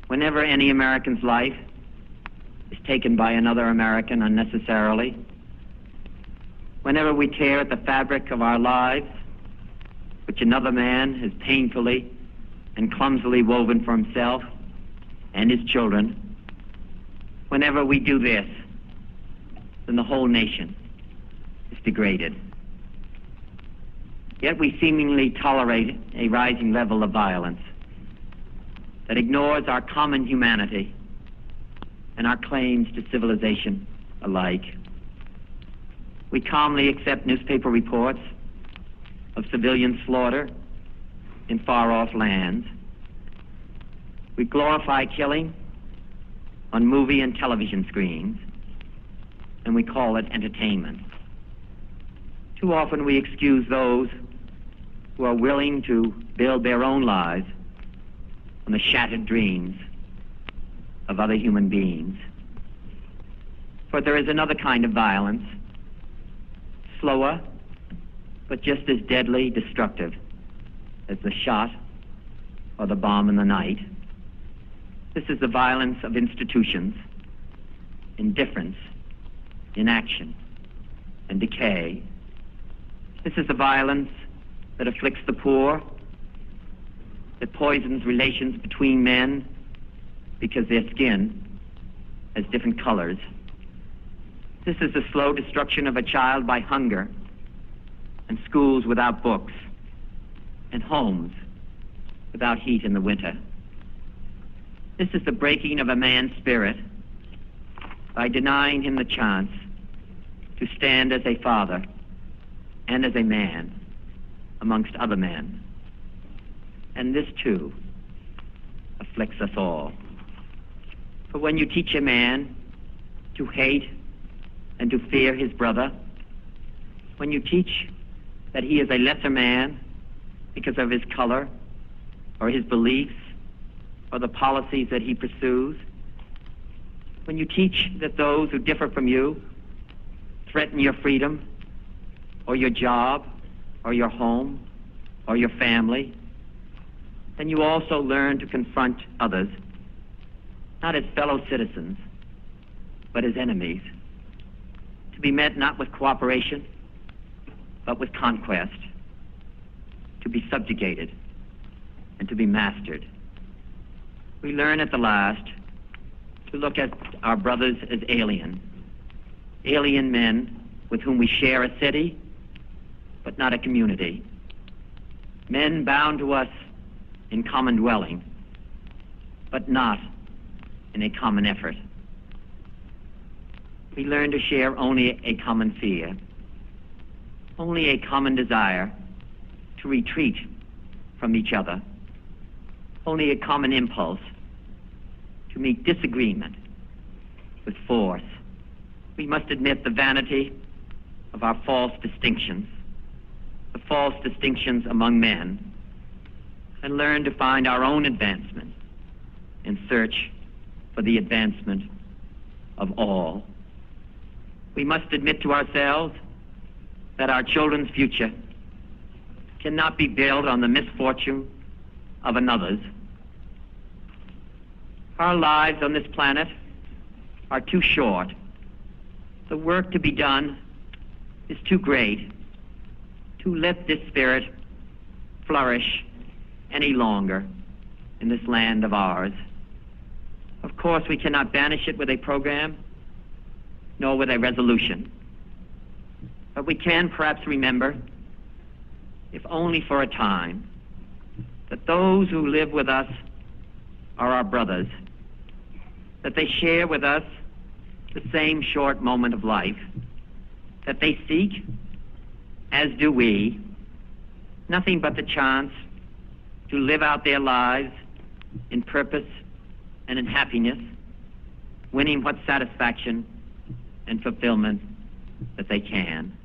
Whenever any American's life is taken by another American unnecessarily, whenever we tear at the fabric of our lives, which another man has painfully and clumsily woven for himself and his children, whenever we do this, then the whole nation is degraded. Yet we seemingly tolerate a rising level of violence that ignores our common humanity and our claims to civilization alike. We calmly accept newspaper reports of civilian slaughter in far-off lands. We glorify killing on movie and television screens, and we call it entertainment. Too often we excuse those who are willing to build their own lives on the shattered dreams of other human beings. For there is another kind of violence, slower, but just as deadly destructive as the shot or the bomb in the night. This is the violence of institutions, indifference, inaction, and decay. This is the violence that afflicts the poor, that poisons relations between men because their skin has different colors. This is the slow destruction of a child by hunger, and schools without books, and homes without heat in the winter. This is the breaking of a man's spirit by denying him the chance to stand as a father and as a man amongst other men. And this too afflicts us all. For when you teach a man to hate and to fear his brother, when you teach that he is a lesser man because of his color or his beliefs or the policies that he pursues, when you teach that those who differ from you threaten your freedom or your job or your home or your family, then you also learn to confront others, not as fellow citizens, but as enemies, to be met not with cooperation, but with conquest, to be subjugated and to be mastered. We learn at the last to look at our brothers as alien men with whom we share a city, but not a community. Men bound to us in common dwelling, but not in a common effort. We learn to share only a common fear, only a common desire to retreat from each other, only a common impulse to meet disagreement with force. We must admit the vanity of our false distinctions, the false distinctions among men, and learn to find our own advancement in search for the advancement of all. We must admit to ourselves that our children's future cannot be built on the misfortune of another's. Our lives on this planet are too short. The work to be done is too great to let this spirit flourish any longer in this land of ours. Of course, we cannot banish it with a program, nor with a resolution. But we can perhaps remember, if only for a time, that those who live with us are our brothers, that they share with us the same short moment of life, that they seek, as do we, nothing but the chance to live out their lives in purpose and in happiness, winning what satisfaction and fulfillment that they can.